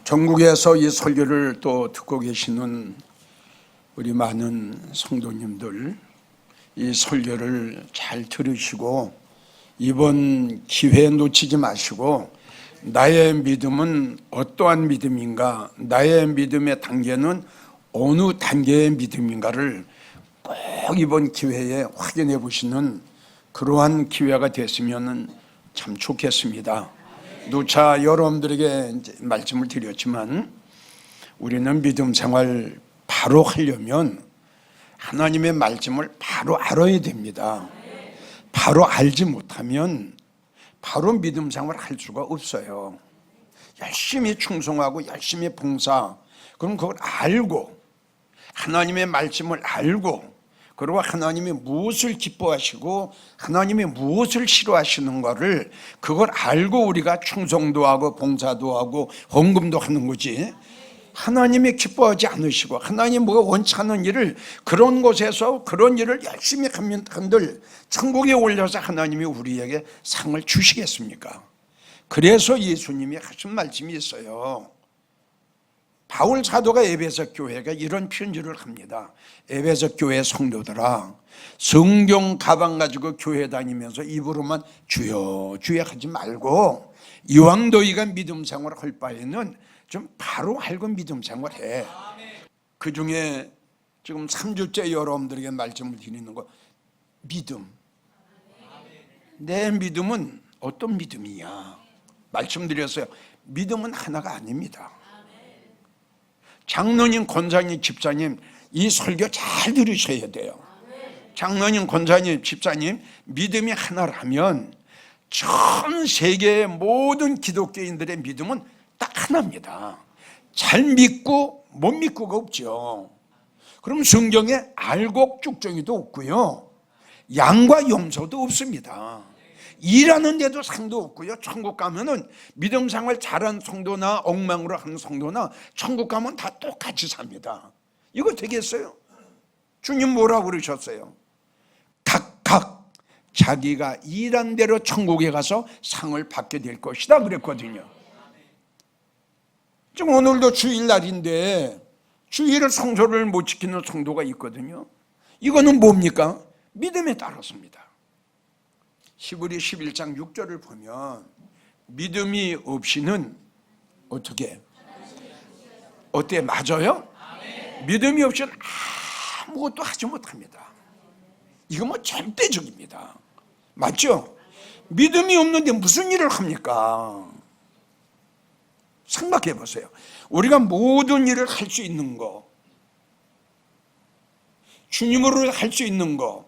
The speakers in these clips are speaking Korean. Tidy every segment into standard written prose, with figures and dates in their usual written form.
전국에서 이 설교를 또 듣고 계시는 우리 많은 성도님들, 이 설교를 잘 들으시고 이번 기회 놓치지 마시고 나의 믿음은 어떠한 믿음인가, 나의 믿음의 단계는 어느 단계의 믿음인가를 꼭 이번 기회에 확인해 보시는 그러한 기회가 됐으면 참 좋겠습니다. 누차 여러분들에게 말씀을 드렸지만 우리는 믿음 생활 바로 하려면 하나님의 말씀을 바로 알아야 됩니다. 바로 알지 못하면 바로 믿음 생활 할 수가 없어요. 열심히 충성하고 열심히 봉사, 그럼 그걸 알고 하나님의 말씀을 알고, 그리고 하나님이 무엇을 기뻐하시고 하나님이 무엇을 싫어하시는 거를 그걸 알고 우리가 충성도 하고 봉사도 하고 헌금도 하는 거지, 하나님이 기뻐하지 않으시고 하나님 뭐가 원치 않은 일을 그런 곳에서 그런 일을 열심히 하면 한들 천국에 올려서 하나님이 우리에게 상을 주시겠습니까? 그래서 예수님이 하신 말씀이 있어요. 바울 사도가 에베소 교회가 이런 편지를 합니다. 에베소 교회 성도들아, 성경 가방 가지고 교회 다니면서 입으로만 주여 주여 하지 말고 이왕 너희가 믿음 생활을 할 바에는 좀 바로 알고 믿음 생활해. 그 중에 지금 3주째 여러분들에게 말씀을 드리는 거, 믿음. 내 믿음은 어떤 믿음이냐 말씀드렸어요. 믿음은 하나가 아닙니다. 장로님, 권사님, 집사님, 이 설교 잘 들으셔야 돼요. 장로님, 권사님, 집사님, 믿음이 하나라면 전 세계의 모든 기독교인들의 믿음은 딱 하나입니다. 잘 믿고 못 믿고가 없죠. 그럼 성경에 알곡 쭉정이도 없고요, 양과 염소도 없습니다. 일하는 데도 상도 없고요, 천국 가면은 믿음 생활 잘한 성도나 엉망으로 하는 성도나 천국 가면 다 똑같이 삽니다. 이거 되겠어요? 주님 뭐라고 그러셨어요? 각각 자기가 일한 대로 천국에 가서 상을 받게 될 것이다 그랬거든요. 지금 오늘도 주일날인데 주일을 성소를 못 지키는 성도가 있거든요. 이거는 뭡니까? 믿음에 따랐습니다. 히브리 11장 6절을 보면 믿음이 없이는 어떻게? 어때? 맞아요? 믿음이 없이는 아무것도 하지 못합니다. 이거 뭐 절대적입니다. 맞죠? 믿음이 없는데 무슨 일을 합니까? 생각해 보세요. 우리가 모든 일을 할 수 있는 거, 주님으로 할 수 있는 거,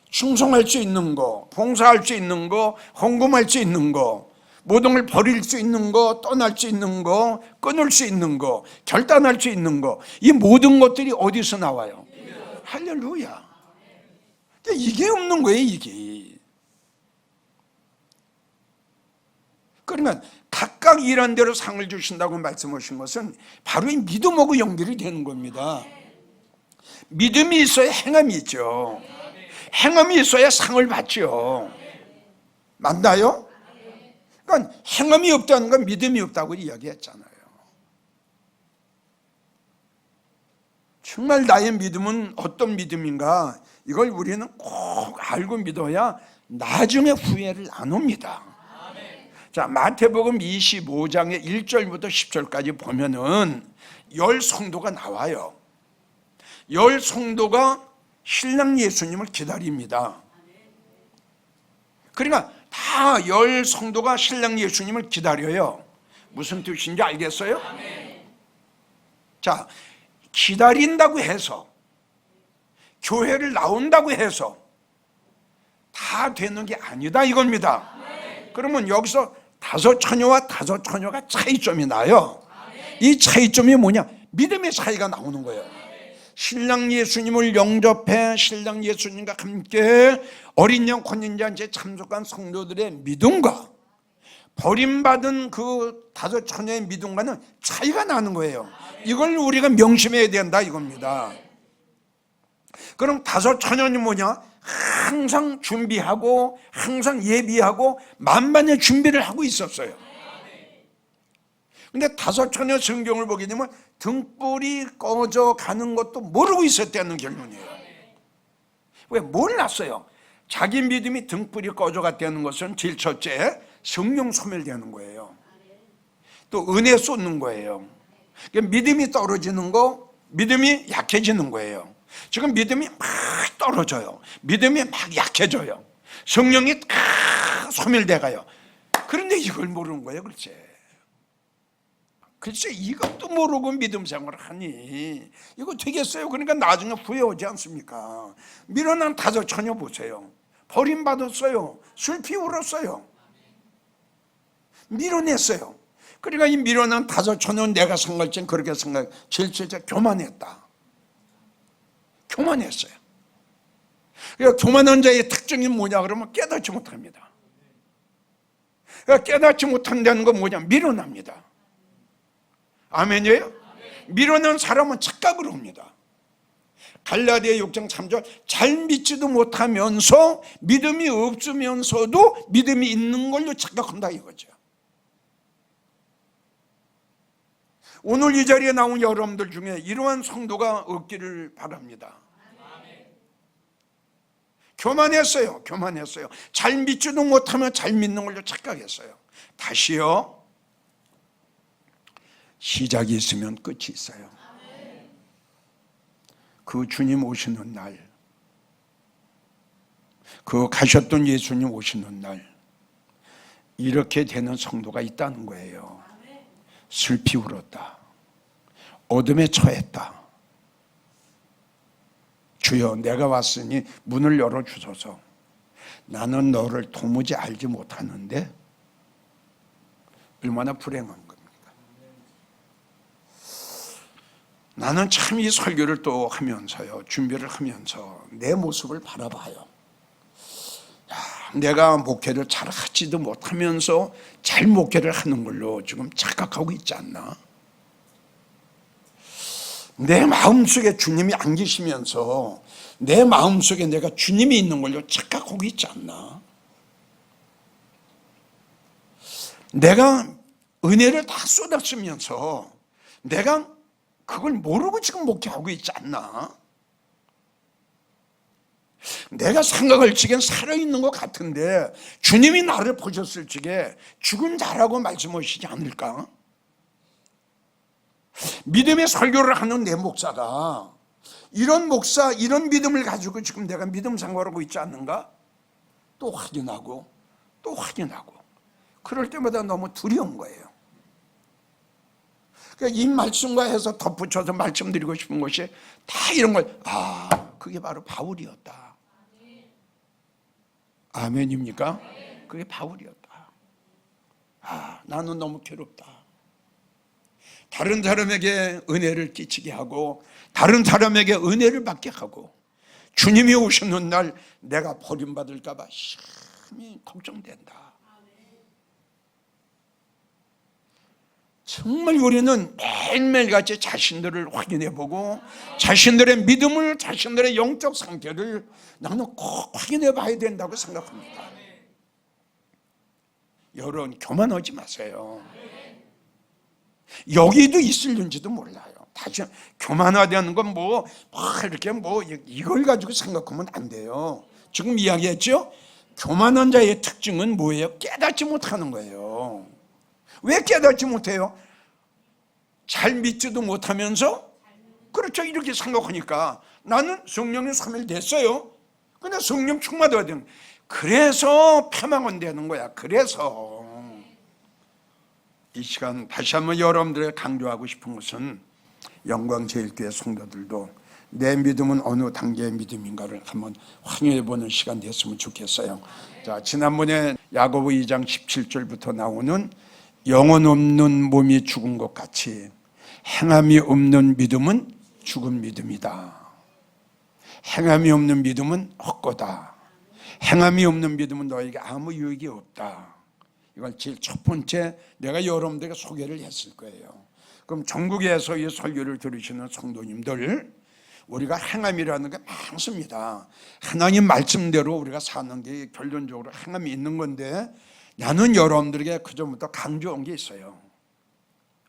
충성할 수 있는 거, 봉사할 수 있는 거, 헌금할 수 있는 거, 모든 걸 버릴 수 있는 거, 떠날 수 있는 거, 끊을 수 있는 거, 결단할 수 있는 거, 이 모든 것들이 어디서 나와요? 할렐루야. 이게 없는 거예요, 이게. 그러면 각각 일한 대로 상을 주신다고 말씀하신 것은 바로 이 믿음하고 연결이 되는 겁니다. 믿음이 있어야 행함이 있죠. 행함이 있어야 상을 받죠. 맞나요? 그러니까 행함이 없다는 건 믿음이 없다고 이야기했잖아요. 정말 나의 믿음은 어떤 믿음인가, 이걸 우리는 꼭 알고 믿어야 나중에 후회를 안 합니다. 자, 마태복음 25장의 1절부터 10절까지 보면은 10성도가 나와요. 10성도가 신랑 예수님을 기다립니다. 그러니까 다 10성도가 신랑 예수님을 기다려요. 무슨 뜻인지 알겠어요? 자, 기다린다고 해서, 교회를 나온다고 해서 다 되는 게 아니다 이겁니다. 그러면 여기서 5 처녀와 5 처녀가 차이점이 나요. 이 차이점이 뭐냐? 믿음의 차이가 나오는 거예요. 신랑 예수님을 영접해 신랑 예수님과 함께 어린 양 혼인잔치에 참석한 성도들의 믿음과 버림받은 그 5 처녀의 믿음과는 차이가 나는 거예요. 이걸 우리가 명심해야 된다 이겁니다. 그럼 5 처녀는 뭐냐? 항상 준비하고 항상 예비하고 만반의 준비를 하고 있었어요. 근데 다섯 처녀 성경을 보게 되면 등불이 꺼져 가는 것도 모르고 있었다는 결론이에요. 왜? 몰랐어요. 자기 믿음이 등불이 꺼져 갔다는 것은 제일 첫째, 성령 소멸되는 거예요. 또 은혜 쏟는 거예요. 그러니까 믿음이 떨어지는 거, 믿음이 약해지는 거예요. 지금 믿음이 막 떨어져요. 믿음이 막 약해져요. 성령이 소멸돼 가요. 그런데 이걸 모르는 거예요. 글쎄 이것도 모르고 믿음 생활을 하니 이거 되겠어요? 그러니까 나중에 후회하지 않습니까? 밀어난 다섯 처녀 보세요. 버림받았어요. 술 피울었어요. 밀어냈어요. 그러니까 이 밀어난 다섯 처녀 내가 생각할 땐 그렇게 생각해. 제일 첫째 교만했다. 교만했어요. 그러니까 교만한 자의 특징이 뭐냐 그러면 깨닫지 못합니다. 그러니까 깨닫지 못한다는 건 뭐냐? 밀어납니다. 아멘이에요? 밀어낸 사람은 착각을 합니다. 갈라디아 6장 3절 잘 믿지도 못하면서 믿음이 없으면서도 믿음이 있는 걸로 착각한다 이거죠. 오늘 이 자리에 나온 여러분들 중에 이러한 성도가 없기를 바랍니다. 교만했어요. 잘 믿지도 못하면 잘 믿는 걸로 착각했어요. 다시요. 시작이 있으면 끝이 있어요. 그 주님 오시는 날, 그 가셨던 예수님 오시는 날, 이렇게 되는 성도가 있다는 거예요. 슬피 울었다. 어둠에 처했다. 주여 내가 왔으니 문을 열어주소서. 나는 너를 도무지 알지 못하는데 얼마나 불행한 겁니까? 나는 참 이 설교를 또 하면서요, 준비를 하면서 내 모습을 바라봐요. 야, 내가 목회를 잘 하지도 못하면서 잘 목회를 하는 걸로 지금 착각하고 있지 않나? 내 마음속에 주님이 안 계시면서 내 마음속에 내가 주님이 있는 걸로 착각하고 있지 않나? 내가 은혜를 다 쏟았으면서 내가 그걸 모르고 지금 목회하고 있지 않나? 내가 생각할 적엔 살아있는 것 같은데 주님이 나를 보셨을 적에 죽은 자라고 말씀하시지 않을까? 믿음의 설교를 하는 내 목사가 이런 목사, 이런 믿음을 가지고 지금 내가 믿음 생활하고 있지 않는가? 또 확인하고 또 확인하고 그럴 때마다 너무 두려운 거예요. 그러니까 이 말씀과 해서 덧붙여서 말씀드리고 싶은 것이 다 이런 걸, 그게 바로 바울이었다. 아멘입니까? 그게 바울이었다. 나는 너무 괴롭다. 다른 사람에게 은혜를 끼치게 하고 다른 사람에게 은혜를 받게 하고 주님이 오시는 날 내가 버림받을까 봐 심히 걱정된다. 정말 우리는 매일매일 같이 자신들을 확인해보고 자신들의 믿음을, 자신들의 영적 상태를 나는 꼭 확인해 봐야 된다고 생각합니다. 여러분 교만하지 마세요. 여기도 있을는지도 몰라요. 다시 교만하다는 건 이렇게 이걸 가지고 생각하면 안 돼요. 지금 이야기했죠? 교만한 자의 특징은 뭐예요? 깨닫지 못하는 거예요. 왜 깨닫지 못해요? 잘 믿지도 못하면서, 그렇죠, 이렇게 생각하니까 나는 성령이 소멸됐어요. 근데 성령 충만해야 되는, 그래서 패망은 되는 거야. 그래서 이 시간 다시 한번 여러분들에게 강조하고 싶은 것은 영광제일교회 성도들도 내 믿음은 어느 단계의 믿음인가를 한번 확인해보는 시간 됐으면 좋겠어요. 자, 지난번에 야고보 2장 17절부터 나오는 영혼 없는 몸이 죽은 것 같이 행함이 없는 믿음은 죽은 믿음이다. 행함이 없는 믿음은 헛거다. 행함이 없는 믿음은 너에게 아무 유익이 없다. 이걸 제일 첫 번째 내가 여러분들에게 소개를 했을 거예요. 그럼 전국에서 이 설교를 들으시는 성도님들, 우리가 행함이라는 게 많습니다. 하나님 말씀대로 우리가 사는 게 결론적으로 행함이 있는 건데, 나는 여러분들에게 그전부터 강조한 게 있어요.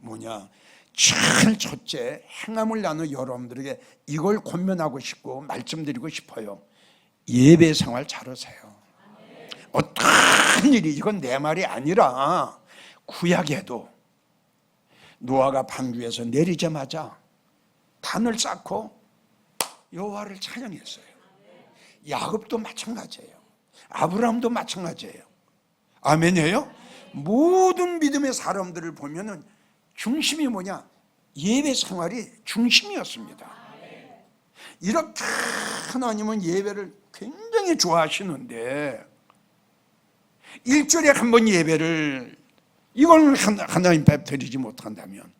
뭐냐? 제일 첫째, 행함을 나누는 여러분들에게 이걸 권면하고 싶고 말씀드리고 싶어요. 예배 생활 잘하세요. 어떤 일이, 이건 내 말이 아니라 구약에도 노아가 방주에서 내리자마자 단을 쌓고 여호와를 찬양했어요. 야곱도 마찬가지예요. 아브라함도 마찬가지예요. 아멘이에요? 모든 믿음의 사람들을 보면은 중심이 뭐냐? 예배 생활이 중심이었습니다. 이렇게 하나님은 예배를 굉장히 좋아하시는데 일주일에 한 번 예배를 이걸 하나님 앞에 드리지 못한다면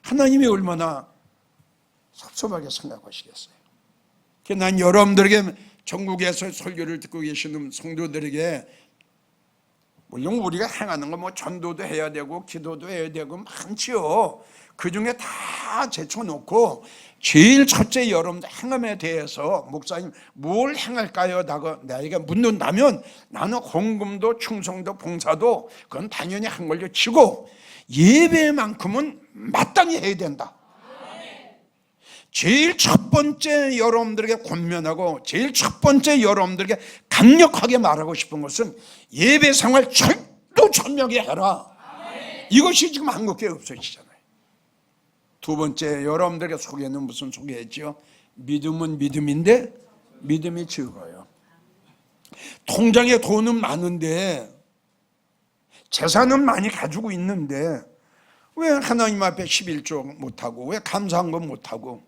하나님이 얼마나 섭섭하게 생각하시겠어요? 난 여러분들에게 전국에서 설교를 듣고 계시는 성도들에게 물론 우리가 행하는 거 뭐 전도도 해야 되고 기도도 해야 되고 많지요. 그 중에 다 제쳐놓고 제일 첫째 여러분들 행함에 대해서 목사님 뭘 행할까요? 나에게 묻는다면 나는 헌금도 충성도 봉사도 그건 당연히 한 걸로 치고 예배만큼은 마땅히 해야 된다. 제일 첫 번째 여러분들에게 권면하고 제일 첫 번째 여러분들에게 강력하게 말하고 싶은 것은 예배 생활 절도 천명히 해라. 이것이 지금 한국교회 없어지잖아요. 두 번째 여러분들에게 소개는 무슨 소개했죠? 믿음은 믿음인데 믿음이 적어요. 통장에 돈은 많은데 재산은 많이 가지고 있는데 왜 하나님 앞에 11조 못하고 왜 감사한건 못하고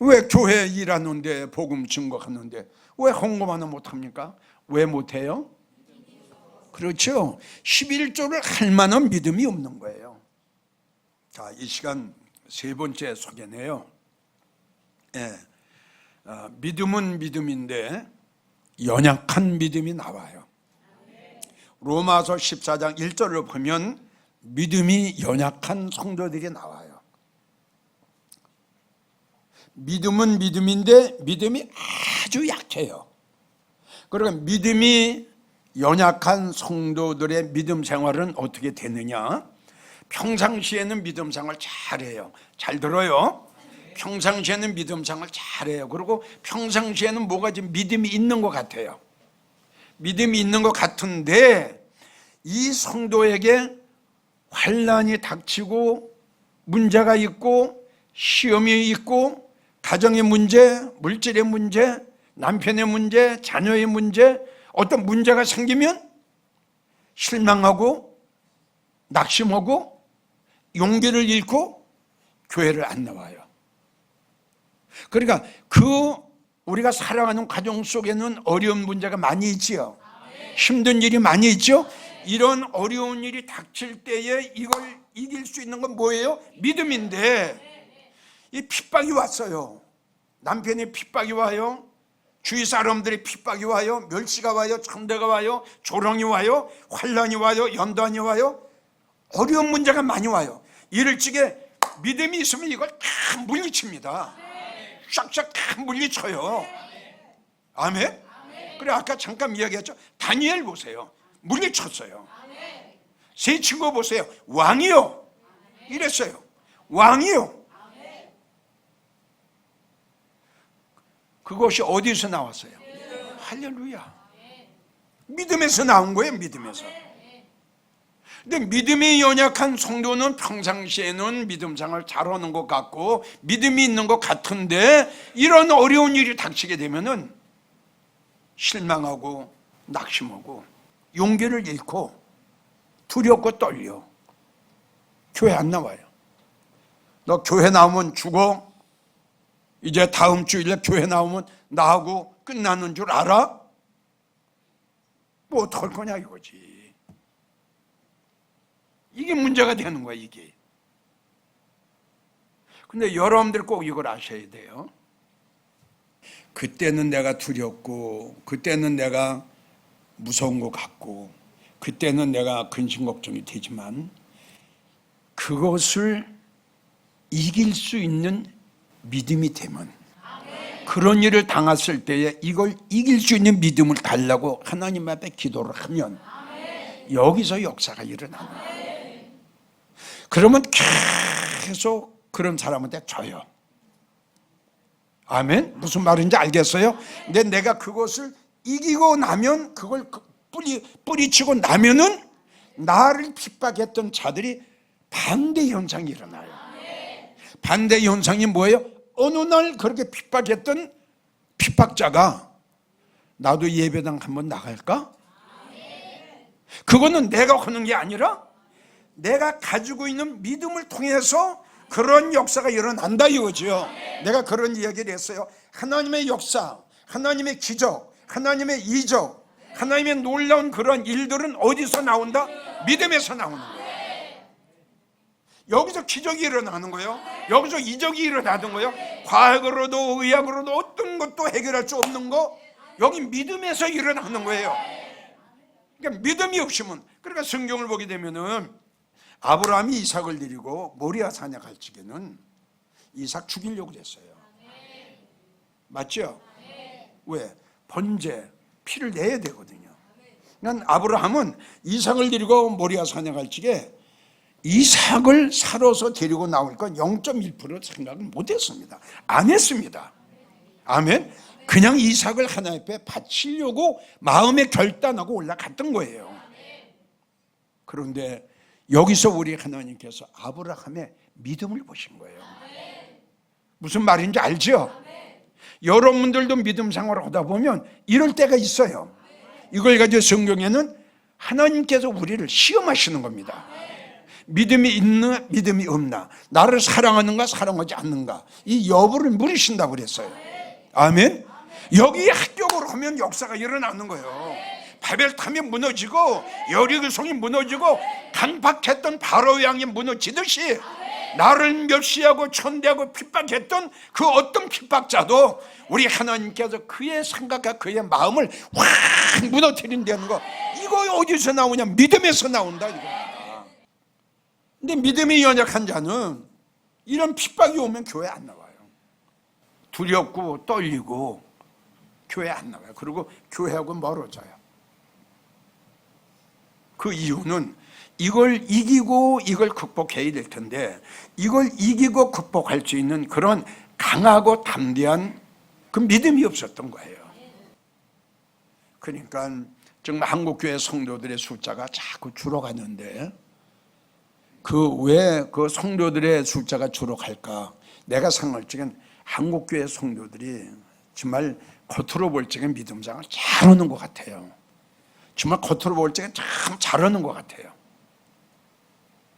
왜 교회 일하는데 복음 증거하는데 왜 헌금 하나 못합니까? 왜 못해요? 그렇죠. 11조를 할 만한 믿음이 없는 거예요. 자, 이 시간 세 번째 소개네요. 믿음은 믿음인데 연약한 믿음이 나와요. 로마서 14장 1절을 보면 믿음이 연약한 성도들이 나와요. 믿음은 믿음인데 믿음이 아주 약해요. 그러니까 믿음이 연약한 성도들의 믿음 생활은 어떻게 되느냐? 평상시에는 믿음 생활 잘해요. 잘 들어요? 평상시에는 믿음 생활 잘해요. 그리고 평상시에는 뭐가 좀 믿음이 있는 것 같아요. 믿음이 있는 것 같은데 이 성도에게 환난이 닥치고 문제가 있고 시험이 있고 가정의 문제, 물질의 문제, 남편의 문제, 자녀의 문제, 어떤 문제가 생기면 실망하고 낙심하고 용기를 잃고 교회를 안 나와요. 그러니까 우리가 살아가는 가정 속에는 어려운 문제가 많이 있지요. 힘든 일이 많이 있죠. 이런 어려운 일이 닥칠 때에 이걸 이길 수 있는 건 뭐예요? 믿음인데 이 핍박이 왔어요. 남편이 핍박이 와요. 주위 사람들이 핍박이 와요. 멸시가 와요. 천대가 와요. 조롱이 와요. 환난이 와요. 연단이 와요. 어려운 문제가 많이 와요. 이럴 적에 믿음이 있으면 이걸 다 물리칩니다. 쫙쫙 다 물리쳐요. 아멘? 그래 아까 잠깐 이야기했죠. 다니엘 보세요. 물리쳤어요. 세 친구 보세요. 왕이요. 이랬어요. 왕이요. 그것이 어디서 나왔어요? 할렐루야. 믿음에서 나온 거예요. 믿음에서. 근데 믿음이 연약한 성도는 평상시에는 믿음 생활 잘하는 것 같고 믿음이 있는 것 같은데 이런 어려운 일이 닥치게 되면은 실망하고 낙심하고 용기를 잃고 두렵고 떨려. 교회 안 나와요. 너 교회 나오면 죽어? 이제 다음 주일에 교회 나오면 나하고 끝나는 줄 알아? 뭐 어떡할 거냐 이거지. 이게 문제가 되는 거야 이게. 근데 여러분들 꼭 이걸 아셔야 돼요. 그때는 내가 두렵고 그때는 내가 무서운 것 같고 그때는 내가 근심 걱정이 되지만 그것을 이길 수 있는 믿음이 되면 그런 일을 당했을 때에 이걸 이길 수 있는 믿음을 달라고 하나님 앞에 기도를 하면 여기서 역사가 일어나는 거예요. 그러면 계속 그런 사람한테 줘요. 아멘? 무슨 말인지 알겠어요? 근데 내가 그것을 이기고 나면, 그걸 뿌리치고 나면은 나를 핍박했던 자들이 반대 현상이 일어나요. 반대 현상이 뭐예요? 어느 날 그렇게 핍박했던 핍박자가 나도 예배당 한번 나갈까? 그거는 내가 하는 게 아니라 내가 가지고 있는 믿음을 통해서 그런 역사가 일어난다 이거죠. 내가 그런 이야기를 했어요. 하나님의 역사, 하나님의 기적, 하나님의 이적, 하나님의 놀라운 그런 일들은 어디서 나온다? 믿음에서 나오는 거예요. 여기서 기적이 일어나는 거예요. 여기서 이적이 일어나는 거예요. 과학으로도 의학으로도 어떤 것도 해결할 수 없는 거, 여기 믿음에서 일어나는 거예요. 그러니까 믿음이 없으면, 그러니까 성경을 보게 되면은 아브라함이 이삭을 데리고 모리아 산에 갈 적에는 이삭 죽이려고 했어요. 맞죠? 왜? 번제, 피를 내야 되거든요. 그러니까 아브라함은 이삭을 데리고 모리아 산에 갈 적에 이삭을 살아서 데리고 나올 건 0.1% 생각을 못했습니다. 안 했습니다. 아멘. 그냥 이삭을 하나님 앞에 바치려고 마음에 결단하고 올라갔던 거예요. 그런데 여기서 우리 하나님께서 아브라함의 믿음을 보신 거예요. 무슨 말인지 알죠? 여러분들도 믿음 생활을 하다 보면 이럴 때가 있어요. 이걸 가지고 성경에는 하나님께서 우리를 시험하시는 겁니다. 믿음이 있나 믿음이 없나, 나를 사랑하는가 사랑하지 않는가, 이 여부를 물으신다고 그랬어요. 아멘. 여기 합격으로 하면 역사가 일어나는 거예요. 바벨탑이 무너지고 여리고성이 무너지고 강박했던 바로의 왕이 무너지듯이 나를 멸시하고 천대하고 핍박했던 그 어떤 핍박자도 우리 하나님께서 그의 생각과 그의 마음을 확 무너뜨린다는 거, 이거 어디서 나오냐? 믿음에서 나온다 이겁니다. 근데 믿음이 연약한 자는 이런 핍박이 오면 교회 안 나와요. 두렵고 떨리고 교회 안 나와요. 그리고 교회하고 멀어져요. 그 이유는 이걸 이기고 이걸 극복해야 될 텐데, 이걸 이기고 극복할 수 있는 그런 강하고 담대한 그 믿음이 없었던 거예요. 그러니까 정말 한국교회 성도들의 숫자가 자꾸 줄어가는데, 왜 그 성도들의 숫자가 줄어갈까? 내가 생각할 적엔 한국교회 성도들이 정말 겉으로 볼 적엔 믿음생활 잘하는 것 같아요. 정말 겉으로 볼 적엔 참 잘하는 것 같아요.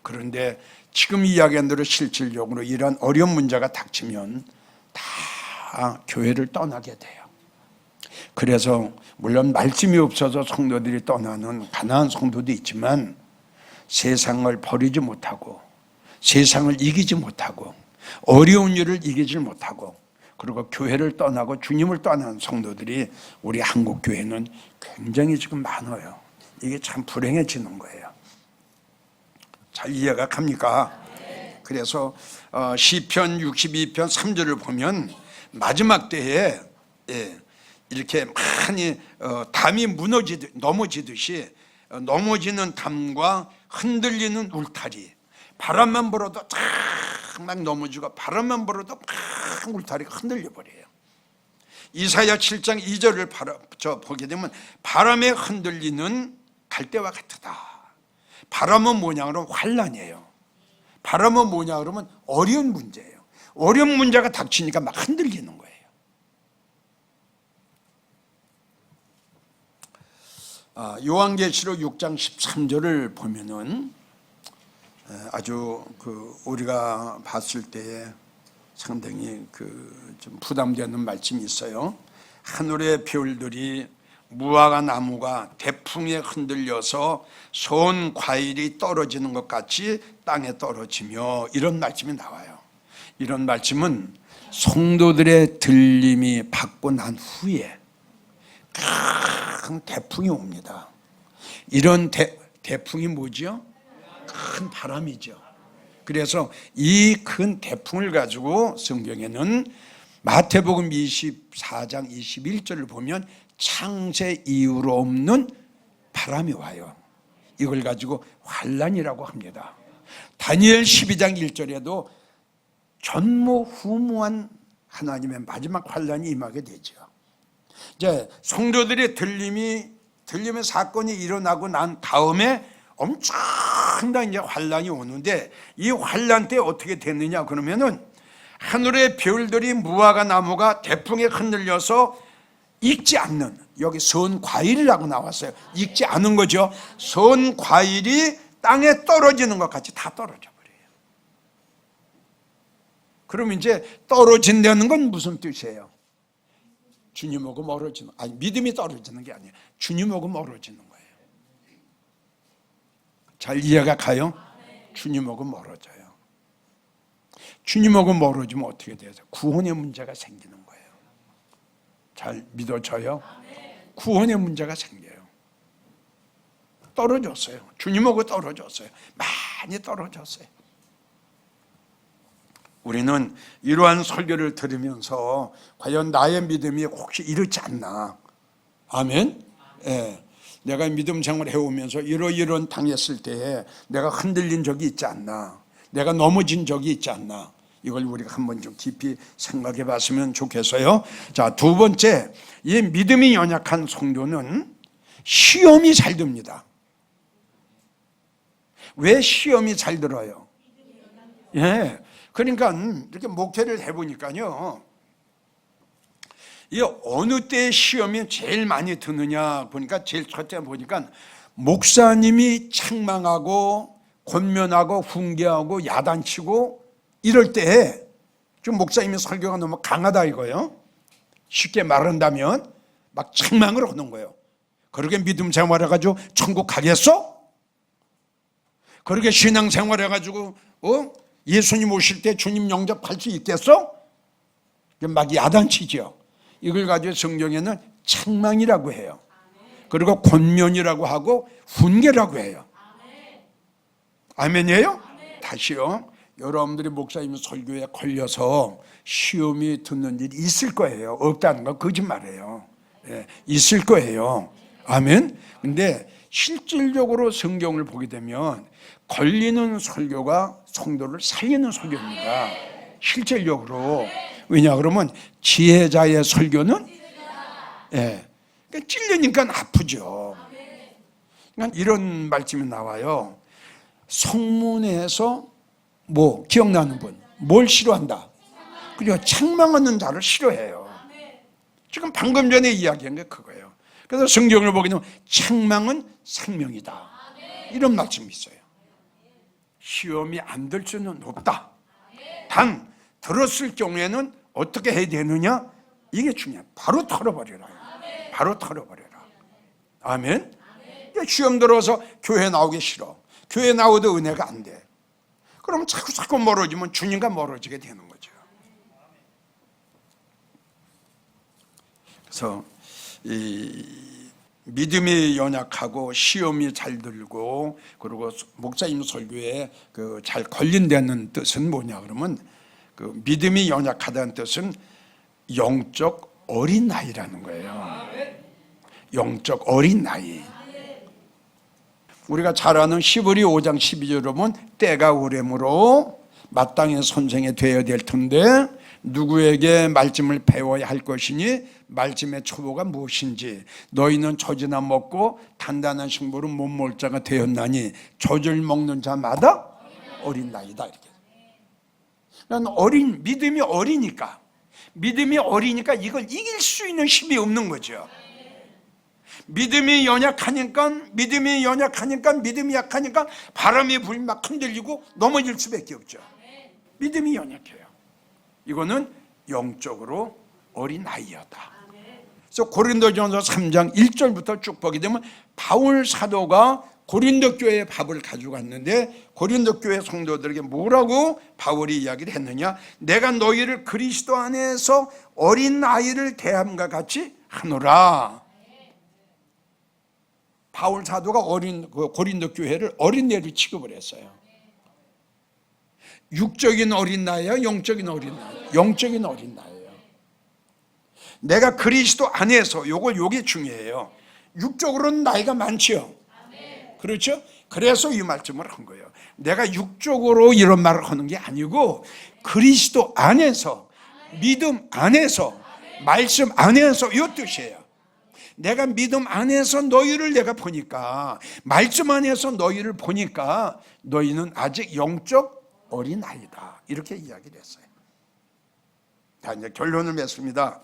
그런데 지금 이야기한 대로 실질적으로 이런 어려운 문제가 닥치면 다 교회를 떠나게 돼요. 그래서 물론 말씀이 없어서 성도들이 떠나는 가난한 성도도 있지만, 세상을 버리지 못하고 세상을 이기지 못하고 어려운 일을 이기지 못하고 그리고 교회를 떠나고 주님을 떠나는 성도들이 우리 한국 교회는 굉장히 지금 많아요. 이게 참 불행해지는 거예요. 잘 이해가 갑니까? 그래서 시편 62편 3절을 보면 마지막 때에 이렇게 많이 담이 넘어지듯이 넘어지는 담과 흔들리는 울타리, 바람만 불어도 막 넘어지고 바람만 불어도 막 울타리가 흔들려 버려요. 이사야 7장 2절을 보게 되면 바람에 흔들리는 갈대와 같다. 바람은 뭐냐 그러면 환난이에요. 바람은 뭐냐 그러면 어려운 문제예요. 어려운 문제가 닥치니까 막 흔들리는 거예요. 요한계시록 6장 13절을 보면은 아주 우리가 봤을 때에 상당히 좀 부담되는 말씀이 있어요. 하늘의 별들이 무화과 나무가 대풍에 흔들려서 선 과일이 떨어지는 것 같이 땅에 떨어지며, 이런 말씀이 나와요. 이런 말씀은 성도들의 들림이 받고 난 후에 큰 대풍이 옵니다. 이런 대풍이 뭐죠? 큰 바람이죠. 그래서 이 큰 대풍을 가지고 성경에는 마태복음 24장 21절을 보면 창세 이후로 없는 바람이 와요. 이걸 가지고 환난이라고 합니다. 다니엘 12장 1절에도 전무후무한 하나님의 마지막 환란이 임하게 되죠. 이제 성도들의 들림의 사건이 일어나고 난 다음에 엄청난 이제 환란이 오는데, 이 환란 때 어떻게 됐느냐 그러면은 하늘의 별들이 무화과 나무가 대풍에 흔들려서 익지 않는, 여기 선 과일이라고 나왔어요. 익지 않은 거죠. 선 과일이 땅에 떨어지는 것 같이 다 떨어져 버려요. 그럼 이제 떨어진다는 건 무슨 뜻이에요? 주님하고 멀어지는, 아니 믿음이 떨어지는 게 아니에요. 주님하고 멀어지는 거예요. 잘 이해가 가요? 주님하고 멀어져요. 주님하고 멀어지면 어떻게 돼요? 구원의 문제가 생기는 거예요. 잘 믿어져요? 구원의 문제가 생겨요. 떨어졌어요. 주님하고 떨어졌어요. 많이 떨어졌어요. 우리는 이러한 설교를 들으면서 과연 나의 믿음이 혹시 이렇지 않나? 아멘? 예. 내가 믿음 생활 해오면서 이런 당했을 때 내가 흔들린 적이 있지 않나? 내가 넘어진 적이 있지 않나? 이걸 우리가 한번 좀 깊이 생각해 봤으면 좋겠어요. 자, 두 번째, 이 믿음이 연약한 성도는 시험이 잘 듭니다. 왜 시험이 잘 들어요? 예. 그러니까 이렇게 목회를 해보니까요, 이 어느 때 시험이 제일 많이 드느냐 보니까, 제일 첫째 보니까 목사님이 책망하고 권면하고 훈계하고 야단치고 이럴 때 좀 목사님의 설교가 너무 강하다 이거예요. 쉽게 말한다면 막 책망을 하는 거예요. 그렇게 믿음 생활해가지고 천국 가겠어? 그렇게 신앙 생활해가지고 예수님 오실 때 주님 영접할 수 있겠어? 막 야단치죠. 이걸 가지고 성경에는 책망이라고 해요. 그리고 권면이라고 하고 훈계라고 해요. 아멘이에요? 다시요. 여러분들이 목사님 설교에 걸려서 시험이 듣는 일이 있을 거예요. 없다는 건 거짓말이에요. 예, 있을 거예요. 아멘. 근데 실질적으로 성경을 보게 되면 걸리는 설교가 성도를 살리는 설교입니다. 실질적으로. 왜냐 그러면 지혜자의 설교는 찔리니까 아프죠. 그러니까 이런 말씀이 나와요. 성문에서 뭐 기억나는 분? 뭘 싫어한다? 그죠? 책망하는 자를 싫어해요. 지금 방금 전에 이야기한 게 그거예요. 그래서 성경을 보게 되면 책망은 생명이다. 이런 말씀이 있어요. 시험이 안 들 수는 없다. 단 들었을 경우에는 어떻게 해야 되느냐? 이게 중요해요. 바로 털어버려라. 바로 털어버려라. 아멘. 시험 들어서 교회 나오기 싫어. 교회 나오도 은혜가 안 돼. 그럼 자꾸 멀어지면 주님과 멀어지게 되는 거죠. 그래서 이 믿음이 연약하고 시험이 잘 들고 그리고 목사님 설교에 그 잘 걸린다는 뜻은 뭐냐 그러면, 그 믿음이 연약하다는 뜻은 영적 어린 나이라는 거예요. 영적 어린 나이. 우리가 잘 아는 시브리 5장 12절을 보면 때가 오래므로 마땅히 선생이 되어야 될 텐데 누구에게 말씀을 배워야 할 것이니 말씀의 초보가 무엇인지 너희는 젖이나 먹고 단단한 식물은 못 먹을 자가 되었나니 젖을 먹는 자마다 어린 나이다. 이렇게. 그러니까 믿음이 어리니까 이걸 이길 수 있는 힘이 없는 거죠. 믿음이 약하니까 바람이 불면 막 흔들리고 넘어질 수밖에 없죠. 믿음이 연약해요. 이거는 영적으로 어린 아이였다. 그래서 고린도전서 3장 1절부터 쭉 보게 되면 바울 사도가 고린도 교회에 밥을 가져갔는데 고린도 교회 성도들에게 뭐라고 바울이 이야기를 했느냐? 내가 너희를 그리스도 안에서 어린 아이를 대함과 같이 하노라. 바울 사도가 고린도 교회를 어린애로 취급을 했어요. 육적인 어린 나이야, 영적인 어린 나이? 영적인 어린 나이예요. 내가 그리스도 안에서 요게 중요해요. 육적으로는 나이가 많지요. 그렇죠? 그래서 이 말씀을 한 거예요. 내가 육적으로 이런 말을 하는 게 아니고 그리스도 안에서, 믿음 안에서, 말씀 안에서 이 뜻이에요. 내가 믿음 안에서 너희를 내가 보니까, 말씀 안에서 너희를 보니까 너희는 아직 영적 어린아이다, 이렇게 이야기를 했어요. 자, 이제 결론을 맺습니다.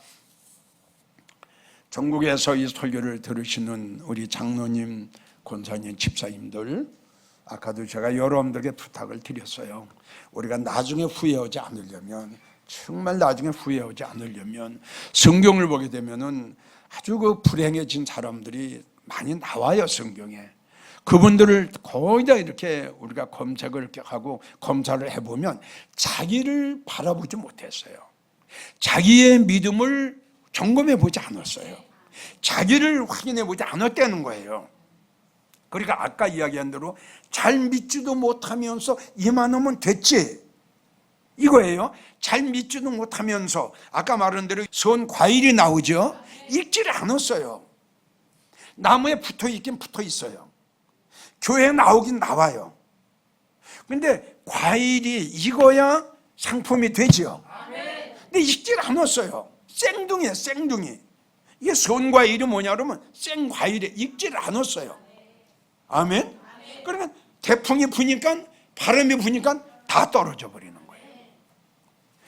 전국에서 이 설교를 들으시는 우리 장로님, 권사님, 집사님들, 아까도 제가 여러분들에게 부탁을 드렸어요. 우리가 나중에 후회하지 않으려면, 정말 나중에 후회하지 않으려면 성경을 보게 되면은 아주 그 불행해진 사람들이 많이 나와요, 성경에. 그분들을 거의 다 이렇게 우리가 검색을 이렇게 하고 검사를 해보면 자기를 바라보지 못했어요. 자기의 믿음을 점검해 보지 않았어요. 자기를 확인해 보지 않았다는 거예요. 그러니까 아까 이야기한 대로 잘 믿지도 못하면서 이만하면 됐지, 이거예요. 잘 믿지도 못하면서 아까 말한 대로 선 과일이 나오죠. 읽지를 않았어요. 나무에 붙어 있긴 붙어 있어요. 교회에 나오긴 나와요. 근데 과일이 익어야 상품이 되죠. 근데 익지를 않았어요. 생둥이에요, 생둥이. 이게 선과일이 뭐냐 그러면 생과일에 익지를 않았어요. 아멘. 그러니까 태풍이 부니까, 바람이 부니까 다 떨어져 버리는 거예요.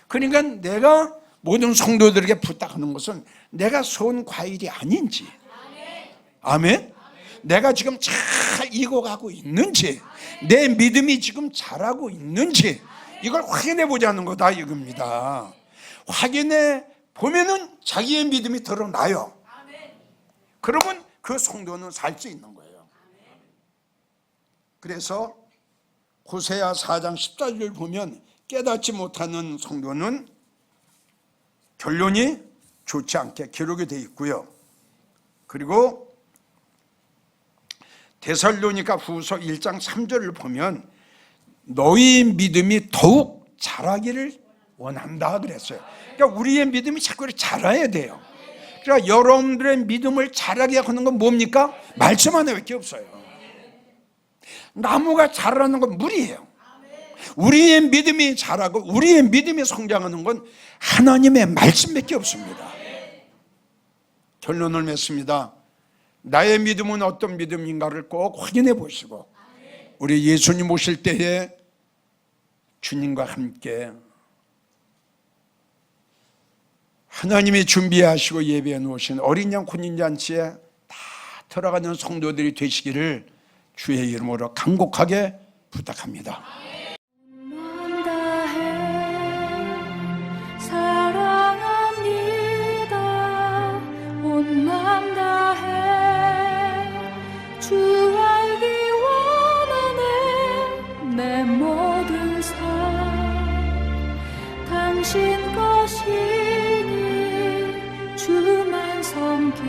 그러니까 내가 모든 성도들에게 부탁하는 것은 내가 선 과일이 아닌지, 아멘. 내가 지금 잘 익어가고 있는지, 내 믿음이 지금 자라고 있는지, 이걸 확인해 보자는 거다, 이겁니다. 확인해 보면은 자기의 믿음이 드러나요. 그러면 그 성도는 살 수 있는 거예요. 그래서 호세아 4장 14절을 보면 깨닫지 못하는 성도는 결론이 좋지 않게 기록이 되어 있고요. 그리고 데살로니가 후서 1장 3절을 보면 너희 믿음이 더욱 자라기를 원한다 그랬어요. 그러니까 우리의 믿음이 자꾸 자라야 돼요. 그러니까 여러분들의 믿음을 자라게 하는 건 뭡니까? 말씀 하나밖에 없어요. 나무가 자라는 건 물이에요. 우리의 믿음이 자라고 우리의 믿음이 성장하는 건 하나님의 말씀밖에 없습니다. 결론을 맺습니다. 나의 믿음은 어떤 믿음인가를 꼭 확인해 보시고 우리 예수님 오실 때에 주님과 함께 하나님이 준비하시고 예배해 놓으신 어린 양 혼인잔치에 다 들어가는 성도들이 되시기를 주의 이름으로 간곡하게 부탁합니다. 온 맘 다해 주 알기 원하네. 내 모든 삶 당신 것이니 주만 섬기